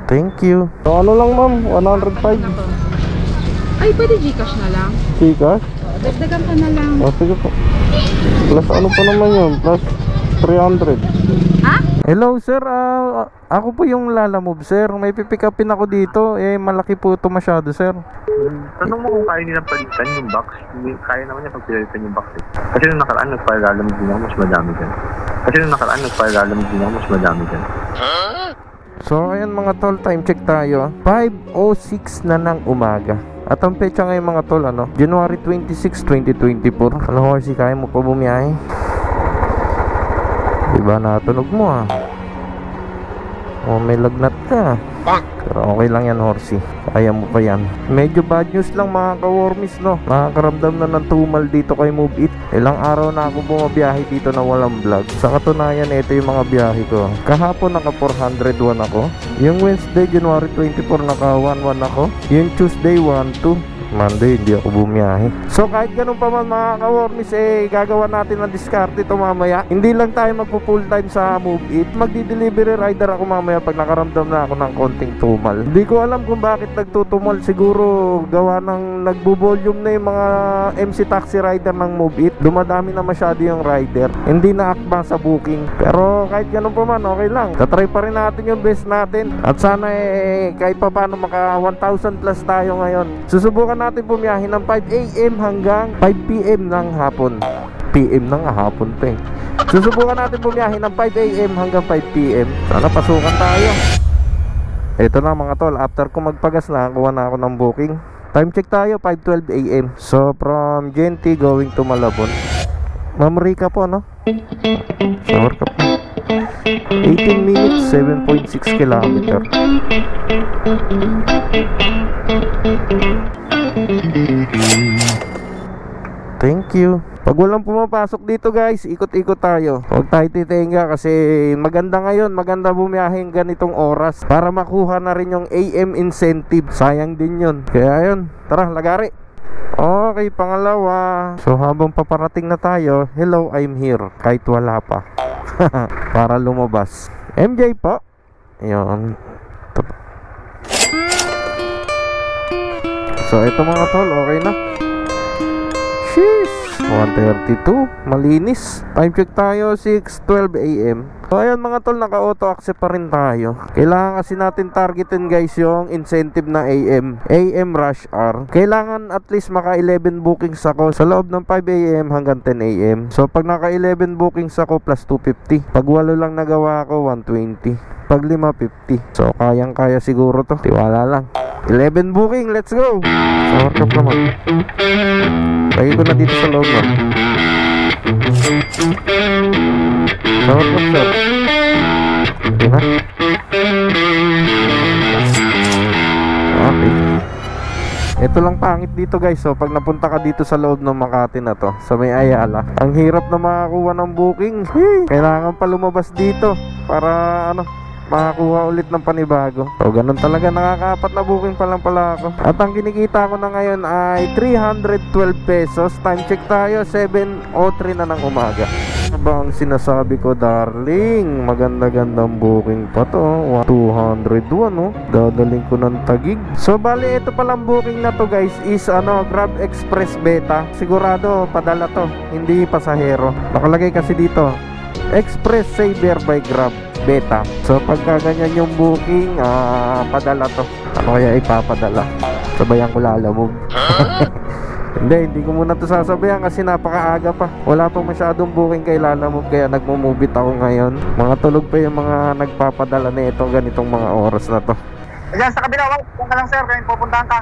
Thank you. So ano lang ma'am, 105. Ay, pwede Gcash na lang. Gcash? Dagdagan ka na lang. Oh, sige po. Plus ano pa naman yun? Plus 300. Ha? Hello sir, ako po yung Lalamove sir. May pipick upin ako dito. Eh malaki po ito masyado sir. Tanong mo kung kaya nilang palitan yung box. Hindi, kaya naman niya pagpilitan yung box eh. Kasi nung nakaraan nagpalalamog din ako, mas madami dyan. Mas madami dyan. So ayan mga tol, time check tayo. 5:06 na ng umaga. At ang petsa ngayon mga tol, January 26, 2024. Ano horsey, kaya mo pa bumiyahe? Diba natunog mo Oh, may lagnat ka. Pero okay lang yan horsey, kaya mo pa yan. Medyo bad news lang mga ka-wormies Nakakaramdam na ng tumal dito kay Move It. Ilang araw na ako bumabiyahe dito na walang vlog. Sa katunayan, ito yung mga biyahe ko. Kahapon naka 401 ako. Yung Wednesday January 24 naka 11 ako. Yung Tuesday 12. Monday hindi ako bumiyahe. So kahit ganun pa man mga ka-wormies, gagawa natin ng diskarte ito mamaya. Hindi lang tayo magpo full time sa Move It. Magdi-delivery rider ako mamaya pag nakaramdam na ako ng konting tumal. Hindi ko alam kung bakit nagtutumal. Siguro gawa ng nagbo-volume na yung mga MC taxi rider ng Move It. Dumadami na masyado yung rider. Hindi na akma sa booking. Pero kahit ganun pa man, okay lang. Tatry pa rin natin yung best natin. At sana kahit pa paano maka 1,000 plus tayo ngayon. Susubukan natin bumiyahe ng 5 AM hanggang 5 PM ng hapon. PM ng hapon pa Susubukan natin bumiyahe ng 5 AM hanggang 5 PM. Sana pasukan tayo. Ito na mga tol, after ko magpagas na, kuha na ako ng booking. Time check tayo, 5:12 AM. So from Genti going to Malabon. Ma'am Rica po Shower ka po. 18 minutes, 7.6 kilometer. Thank you. Pag walang pumapasok dito guys, ikot-ikot tayo. Huwag tayo titenga kasi maganda ngayon, maganda bumiyahe ng ganitong oras para makuha na rin yung AM incentive. Sayang din yun. Kaya yun, tara lagari. Okay, pangalawa. So habang paparating na tayo, hello, I'm here. Kahit wala pa. Para lumabas. MJ po. Ayun. So ito mga tol, okay na. Sheesh, 1:32, malinis. Time check tayo, 6:12 AM. So ayan mga tol, naka-auto accept pa rin tayo. Kailangan kasi natin targetin guys yung incentive na AM rush hour. Kailangan at least maka 11 bookings ako sa loob ng 5 AM hanggang 10 AM. So pag naka 11 bookings ako plus 250. Pag 8 lang nagawa ako, 120. Pag 5, 50. So kayang kaya siguro to, tiwala lang. 11 booking, let's go. Sa workup naman. Lagi ko na dito sa loob mo. Sa workup sir. Okay na. Okay. Ito lang pangit dito guys. So pag napunta ka dito sa loob ng Makati na to, sa may Ayala, ang hirap na makakuha ng booking. Kailangan pa lumabas dito para makakuha ulit ng panibago. So ganun talaga, nakakaapat na booking pa lang pala ako. At ang kinikita ko na ngayon ay 312 pesos. Time check tayo, 7:03 na ng umaga. Ano ba ang sinasabi ko darling? Maganda-gandang booking pa to. 201 Dadaling ko ng Taguig. So bali ito palang booking na to guys is Grab Express Beta. Sigurado padala to, hindi pasahero. Nakalagay kasi dito Express Saver by Grab Beta. So pagka ganyan yung booking, padala to. Ano kaya ipapadala? Sabayan ko Lalamove. Hindi ko muna to sasabayan kasi napakaaga pa. Wala pang masyadong booking kay Lalamove, kaya nagmumubit ako ngayon. Mga tulog pa yung mga nagpapadala na ito ganitong mga oras na to. Ayan sa kabila, huwag ka lang sir, kaya pupuntahan ka.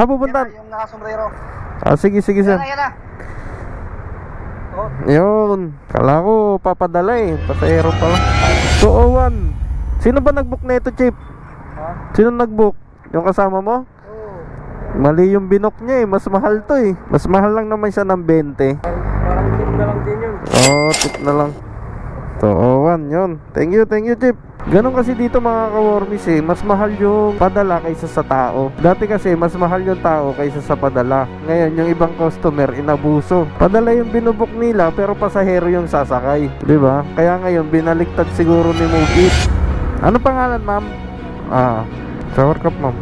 Pupuntahan? Yung nakasombrero. Sige sir. Ayan na. Oh. Yun, kala ko papadala pasahero pala. So Owan, sino ba nagbook na ito, Chip? Sino nagbook? Yung kasama mo? Mali yung binok niya mas mahal to Mas mahal lang naman siya ng 20. Parang tip na lang din yun. Tip na lang. So, Owan, yun. Thank you, Jeep. Ganon kasi dito mga ka-wormies eh. Mas mahal yung padala kaysa sa tao. Dati kasi mas mahal yung tao kaysa sa padala. Ngayon yung ibang customer inabuso. Padala yung binubok nila pero pasahero yung sasakay, di ba? Kaya ngayon binaliktad siguro ni Move It. Ano pangalan, ma'am? Shower cup, ma'am.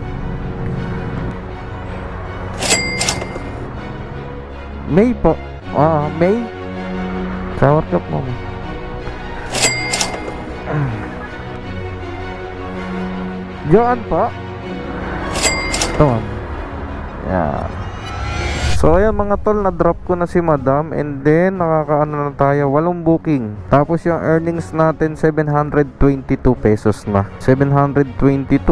May po. May. Shower cup, ma'am. Joan po. Ito, ma'am. Yeah. So ayan mga tol, na-drop ko na si madam. And then nakakaano na tayo, 8 booking. Tapos yung earnings natin 722 pesos na. 722,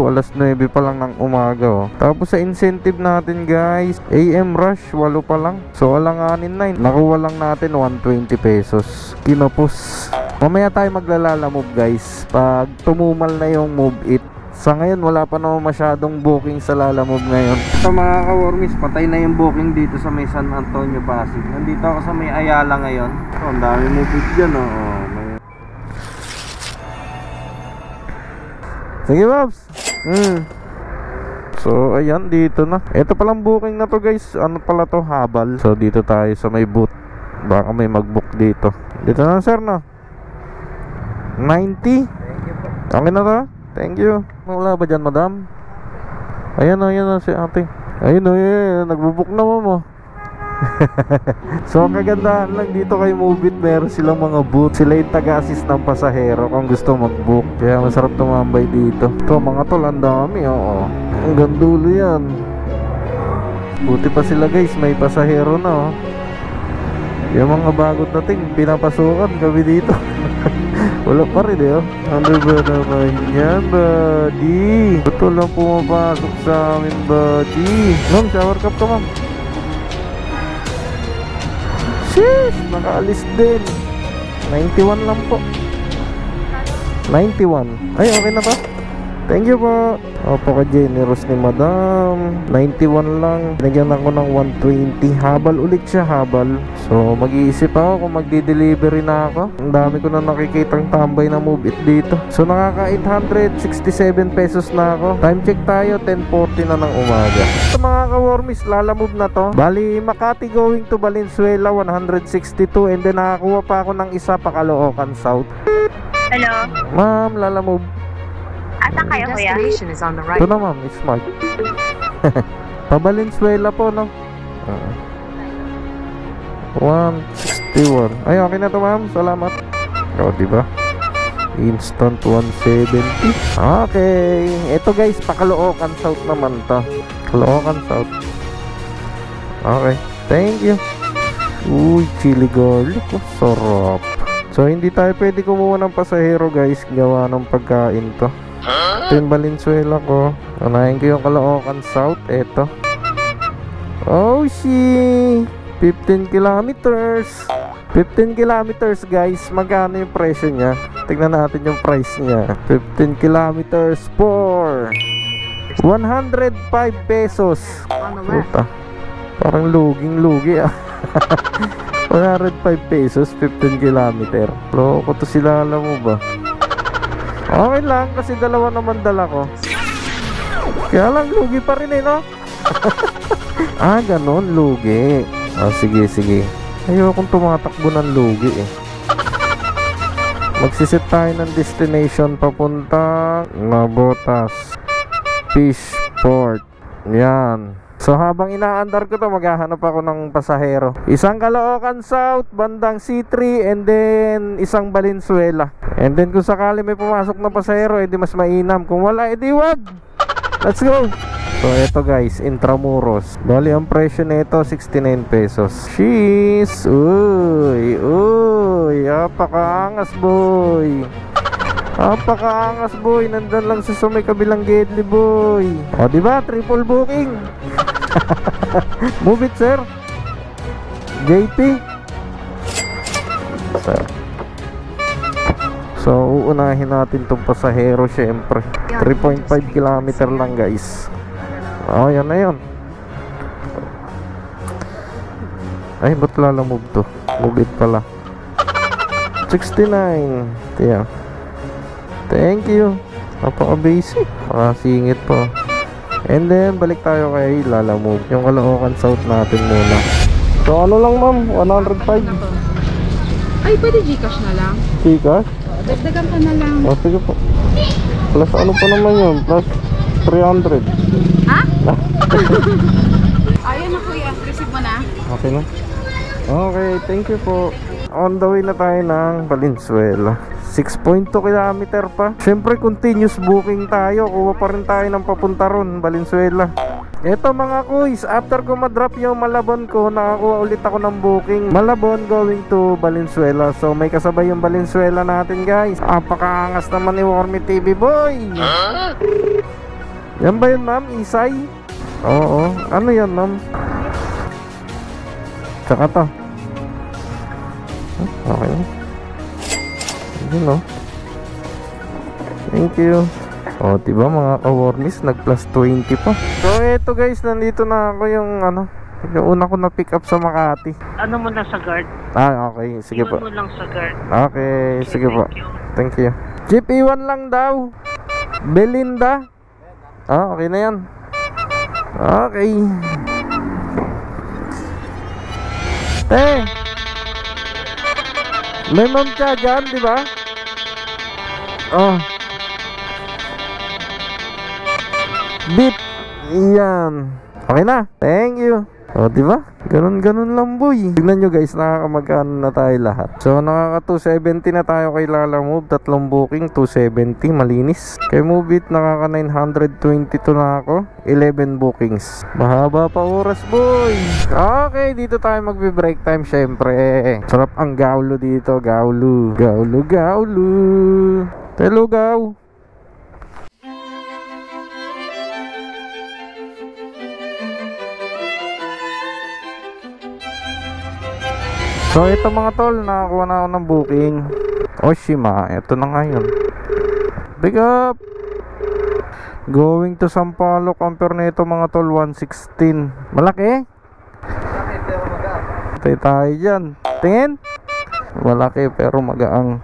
alas 9 pa lang ng umaga, oh. Tapos sa incentive natin guys, AM rush 8 pa lang. So alanganin 9, nakuha lang natin 120 pesos. Kinopos. Mamaya tayo maglalala-move guys pag tumumal na yung Move It. Sa ngayon wala pa naman masyadong booking sa Lalamove ngayon. Ito mga ka-wormies, patay na yung booking dito sa may San Antonio, Pasig. Nandito ako sa may Ayala ngayon. Ang dami Move It dyan, oh. Sige, Babs. So ayan, dito na. Ito palang booking na to guys. Ano pala to? Habal. So dito tayo sa may booth. Baka may mag-book dito. Dito na sir, no? 90. Okay na to? Thank you. Wala ba dyan, madam? Ayan na si ate. Ayun nagbubuk na mo. So ang kagandahan lang dito kay Move It, meron silang mga booth. Sila yung taga-assist ng pasahero kung gusto mag-book. Kaya masarap tumambay dito. Ito mga tol, ang dami, oo. Hanggang dulo yan. Buti pa sila guys, may pasahero na, oh. Yung mga bagot nating pinapasukan kami dito. Wala pa rin eh, oh. Ano ba naman yan, buddy? Ito lang pumapasok sa amin, buddy. Ma'am, shower cup ka, ma'am. Sheesh, nakaalis din. 91 lang po. 91. Ay, okay na ba? Thank you po. Opo ka generous ni madam. 91 lang. Binigyan ako ng 120. Habal ulit siya, habal. So mag-iisip ako kung magdi-delivery na ako. Ang dami ko na nakikitang tambay na Move It dito. So nakaka 867 pesos na ako. Time check tayo, 10:40 na ng umaga. Ito mga ka-wormies, Lalamove na to. Bali Makati going to Valenzuela 162. And then nakakuha pa ako ng isa pa Caloocan South. Hello. Ma'am, Lalamove. Asan kayo, kuya? Ito na ma'am, it's smart. Pa Valenzuela po, no? 161. Ay, okay na to ma'am, salamat. O, diba? Instant 170. Okay. Ito guys, pa Caloocan South naman to. Caloocan South. Okay, thank you. Uy, chili garlic, oh, sarap. So hindi tayo pwede kumuha ng pasahero guys, gawa ng pagkain to. Ito yung Valenzuela ko. Unahin ko yung Caloocan South. Ito. Oh shit, 15 kilometers. 15 kilometers guys. Magkano yung presyo niya? Tignan natin yung price niya. 15 kilometers for 105 pesos. Puta, parang luging-lugi, ah. 105 pesos, 15 kilometer. Loko to sila, alam mo ba? Okay lang, kasi dalawa naman dala ko. Kaya lang, lugi pa rin eh, no? Ganon, lugi. Sige. Ayokong tumatakbo ng lugi eh. Magsisit tayo ng destination papunta Nabotas Fishport. Yan. So habang inaandar ko to, maghahanap ako ng pasahero. Isang Caloocan South, bandang C3, and then isang Valenzuela. And then kung sakali may pumasok na pasahero, edi mas mainam. Kung wala, edi wag. Let's go. So eto guys, Intramuros. Bali ang presyo nito 69 pesos. Sheesh. Uy, apakaangas boy. Apakaangas boy. Nandun lang sa may kabilang Gedli boy. O diba, triple booking. Move it sir. JP sir. So uunahin natin tong pasahero syempre. 3.5 kilometer lang guys. Yan na yun. Ay, ba't Lalamove to? Move It pala. 69. Tiyan. Thank you. Napaka-basic. Makasingit po. And then, balik tayo kay Lalamove. Yung Caloocan South natin muna. So, ano lang ma'am? 105? Ay, pwede Gcash na lang. Gcash? Dagdagan ka na lang. O, sige po. Plus ano pa naman yun? Plus 300. Ha? Ayan na kuya, receive mo na. Okay na? Okay, thank you po. On the way na tayo ng Valenzuela. 6.2 kilometer pa. Siyempre continuous booking tayo. Kuha pa rin tayo ng papunta ron, Valenzuela. Eto mga kuys, after ko ma-drop yung Malabon ko, nakakuha ulit ako ng booking. Malabon going to Valenzuela. So may kasabay yung Valenzuela natin guys. Apakaangas naman ni Wormy TV boy. Yan ba yun ma'am? Isay? Oo. Ano yan ma'am? Tsaka to. Okay. Yun o. Thank you. O, diba mga ka-wormies, nag plus 20 pa. So, eto guys, nandito na ako yung yung una ko na pick up sa Makati. Ano mo na sa guard? Ah, okay. Sige po. Iwan mo lang sa guard. Okay, sige po. Thank you. Thank you. Jeep, iwan lang daw. Belinda. Ah, okay na yan. Okay. May ma'am ka dyan, di ba? Oh. Beep. Iyan. Okay na. Thank you. O, diba? Ganun-ganun lang boy. Tignan nyo guys, nakakamagkano na tayo lahat. So, nakaka 270 na tayo kay Lalamove. 3 booking, 270. Malinis. Kay Moveit, nakaka 922 na ako. 11 bookings. Mahaba pa oras boy. Okay, dito tayo magbe-break time syempre. Sarap ang gaulo dito. Gaulo. Gaulo, gaulo. Hello, gaw. So ito mga tol, nakakuha na ako ng booking. Oshima, ito na nga yun. Big up! Going to Sampaloc, ampere na ito mga tol, 116. Malaki? Patay tayo dyan. Tingin? Malaki pero magaang.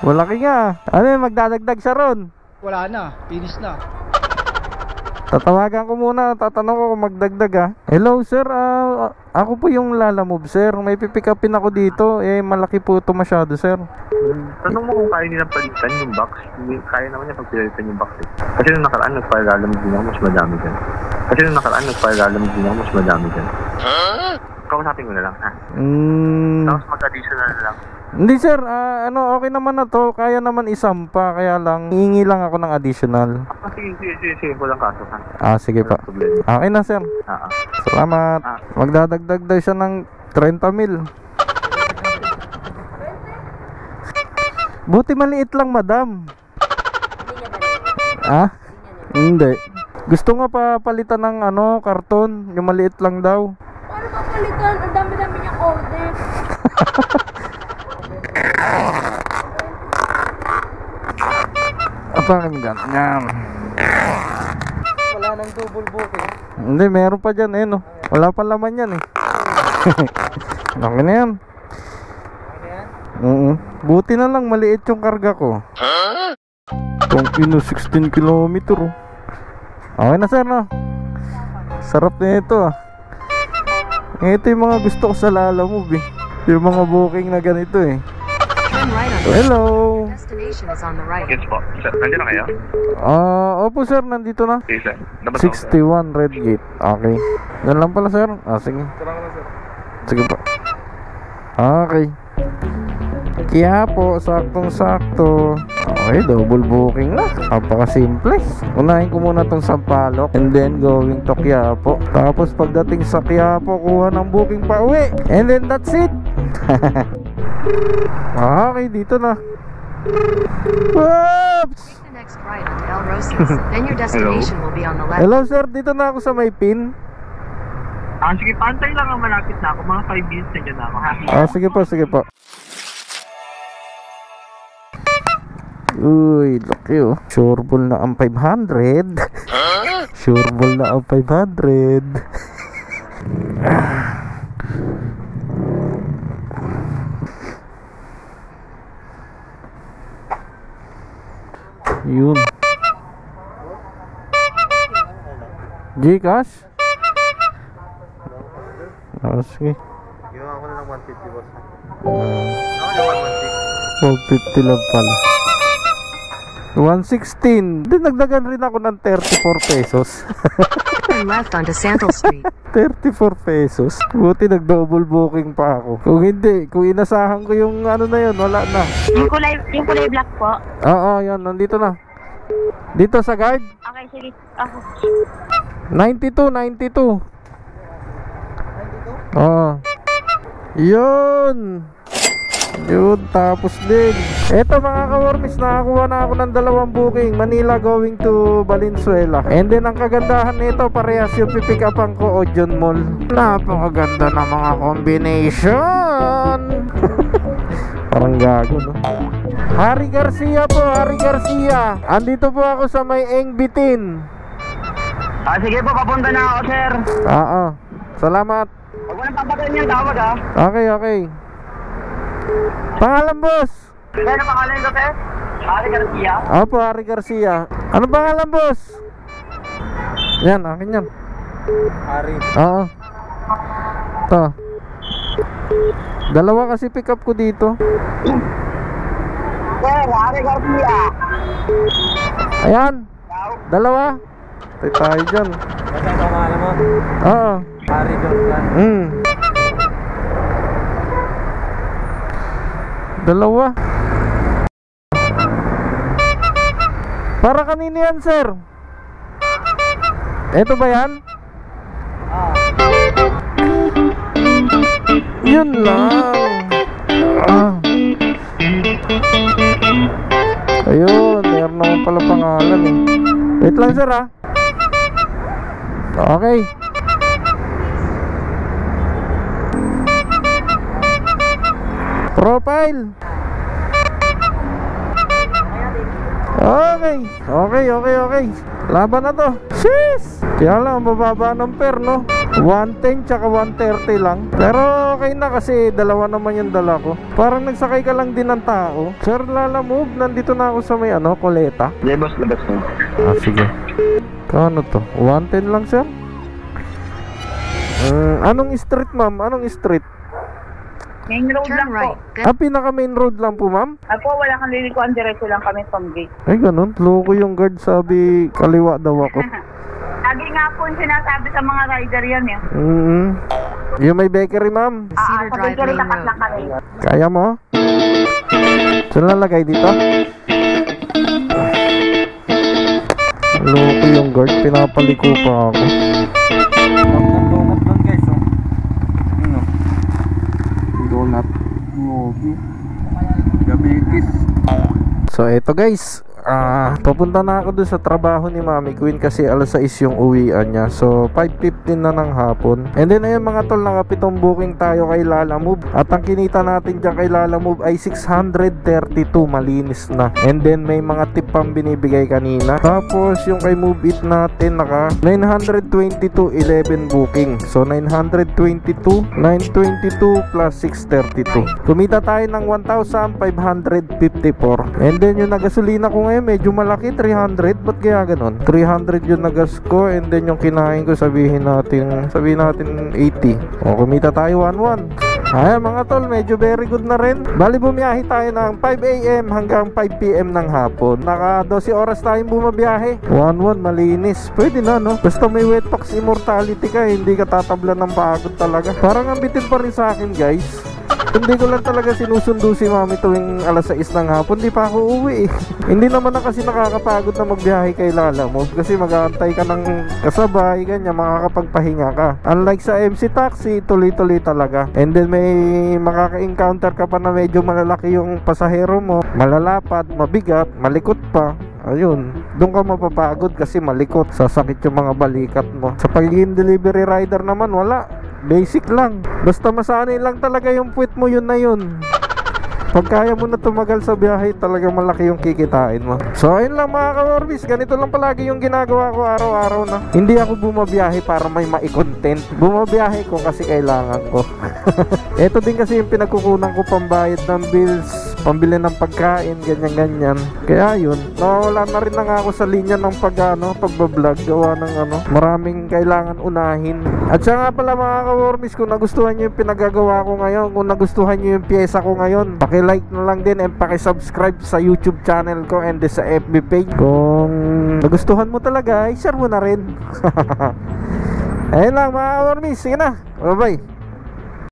Malaki nga. Ano yun, magdadagdag siya ron? Wala na, finish na. Tatawagan ko muna, tatanong ko kung magdagdag ha. Hello sir, ako po yung Lalamove sir. May pipick upin ako dito. Malaki po ito masyado sir. Tanong mo kung kaya nilang palitan yung box. Kaya naman niya pag pinalitan yung box eh. Kasi nung nakaraan nagpalalamig din ako, mas madami dyan. Mas madami dyan. Kausapin ko na lang ha. Tapos mag-additional na lang. Hindi sir, okay naman na to. Kaya naman isampa. Kaya lang, hihingi lang ako ng additional. Sige. Walang kaso ha. Sige pa. Okay na sir. Salamat. Magdadagdag daw siya ng 30 mil. Buti maliit lang madam. Hindi. Gusto nga pa palitan ng karton. Yung maliit lang daw. Paano papalitan? Ang dami-dami niyang order. Bakit ganyan? Wala nang double booking. Hindi, meron pa dyan no. Wala pa laman yan Okay na yan. Buti na lang maliit yung karga ko. Itong 16 kilometer Okay na sir no. Sarap na ito Ito yung mga gusto ko sa Lalamove Yung mga booking na ganito Hello. Yes po. Sir, nandiyan na kayo? Opo sir, nandito na. Sige sir. 61 Red Gate. Okay. Yan lang pala sir. Sige. Sige po. Okay. Kaya po, saktong-sakto. Okay, double booking na. Napaka-simple. Unahin ko muna tong Sampaloc and then going to Quiapo. Tapos pagdating sa Quiapo, kuha ng booking pa uwi. And then that's it. Okay, dito na. Whoops! Take the next right on El Rosas. Then your destination will be on the left. Hello sir, dito na ako sa may pin. Sige, pantay lang ang malapit na ako. Mga 5 minutes na dyan ako ha. Sige po, sige po. Uy, laki Sure ball na ang 500. Sure ball na ang 500. Yun. Gcash? Sige. Ginawa ko na lang 150 boss. 150 lang pala. 116. Dinagdagan rin ako ng 34 pesos. Turn left onto Santal Street. 34 pesos. Buti nag-double booking pa ako. Kung hindi, kung inasahan ko yung ano na yun, wala na. Yung kulay black po. Oo, yan. Nandito na. Dito sa guard. Okay, sige. Ako. 92. Oo. Yun. Yun, tapos din. Eto mga ka-wormies, nakakuha na ako ng 2 booking. Manila going to Valenzuela. And then ang kagandahan nito, parehas yung pipick upan ko, Odeon Mall. Napakaganda na mga combination. Parang gago, no? Harry Garcia po, Harry Garcia. Andito po ako sa may Engbitin. Sige po, papunta na ako, sir. Oo. Salamat. Huwag mo nang papatayin yung tawag, ha? Okay. Pangalan, boss? Ano pangalan ko, sir? Ari Garcia. Opo, Harry Garcia. Ano pangalan, boss? Yan, akin yan. Ari. Oo. Ito. 2 kasi pick up ko dito. Sir, Ari Garcia. Ayan. 2. Tay tayo dyan. Basta ang pangalan mo? Oo. Ari Jordan. 2. Para kanino yan, sir? Eto ba yan? Yun lang. Ayun, meron naman pala pangalan eh. Wait lang, sir, ha. Okay. Profile. Okay. Laban na to. Sheesh. Kaya lang, mababa ng pair, no? 110 tsaka 130 lang. Pero okay na kasi 2 naman yung dala ko. Parang nagsakay ka lang din ng tao. Sir, Lala Move, nandito na ako sa may Coleta. Hindi, boss, labas na. Sige. Kano to? 110 lang, sir? Anong street, ma'am? Anong street? Main road lang Turn po. right. Pinaka main road lang po, ma'am? Ako, wala kang lilikuan. Diretso lang kami from gate. Ay, ganun. Loko yung guard, sabi kaliwa daw ako. Lagi nga po yung sinasabi sa mga rider yan eh. Yung may bakery, ma'am. Cedar Sa Drive bakery Main tapat Road. lang kami. Kaya mo? Saan lalagay dito? Loko yung guard, pinapaliko pa ako. Donut doon, guys, oh. Ano? Donut. Ngobi. Diabetes. So eto guys, papunta na ako dun sa trabaho ni Mami Queen kasi alas 6 yung uwian niya. So 5:15 na ng hapon. And then ayun mga tol, nakapitong booking tayo kay Lala Move. At ang kinita natin dyan kay Lala Move ay 632, malinis na. And then may mga tip pang binibigay kanina. Tapos yung kay Move It natin naka 922, 11 booking. So 922 plus 632. Kumita tayo ng 1,554. And then yung nagasolina ko ngayon medyo malaki, 300. Ba't kaya ganon? 300 yung nagas ko. And then yung kinain ko, sabihin natin 80. O kumita tayo 1,100. Ayan mga tol, medyo very good na rin. Bali bumiyahe tayo ng 5 AM hanggang 5 PM ng hapon. Naka 12 oras tayong bumabiyahe. 1,100, malinis. Pwede na, no? Basta may wetbox immortality ka, hindi ka tatablan ng pagod talaga. Parang ang bitin pa rin sa akin, guys. Hindi ko lang talaga sinusundo si Mami tuwing alas 6 ng hapon. Di pa ako uuwi eh. Hindi naman na kasi nakakapagod na magbiyahe kay Lala Move kasi mag-aantay ka ng kasabay, ganyan, makakapagpahinga ka. Unlike sa MC Taxi, tuloy-tuloy talaga. And then may makaka-encounter ka pa na medyo malalaki yung pasahero mo, malalapad, mabigat, malikot pa. Ayun, doon ka mapapagod kasi malikot, sasakit yung mga balikat mo. Sa pagiging delivery rider naman, wala. Basic lang. Basta masanay lang talaga yung puwet mo, yun na yun. Pag kaya mo na tumagal sa biyahe, talagang malaki yung kikitain mo. So ayun lang mga ka-Wormies, ganito lang palagi yung ginagawa ko araw-araw na. Hindi ako bumabiyahe para may mai-content. Bumabiyahe ko kasi kailangan ko. Ito din kasi yung pinagkukunan ko pambayad ng bills, pambili ng pagkain, ganyan-ganyan. Kaya yun, nawawala na rin na nga ako sa linya ng pagbablog, gawa ng maraming kailangan unahin. At siya nga pala mga ka-Wormies, kung nagustuhan nyo yung pinagagawa ko ngayon, kung nagustuhan nyo yung pyesa ko ngayon, paki-like na lang din and paki-subscribe sa YouTube channel ko and sa FB page. Kung nagustuhan mo talaga, i-share mo na rin. Ayun lang mga ka-Wormies, sige na, bye bye.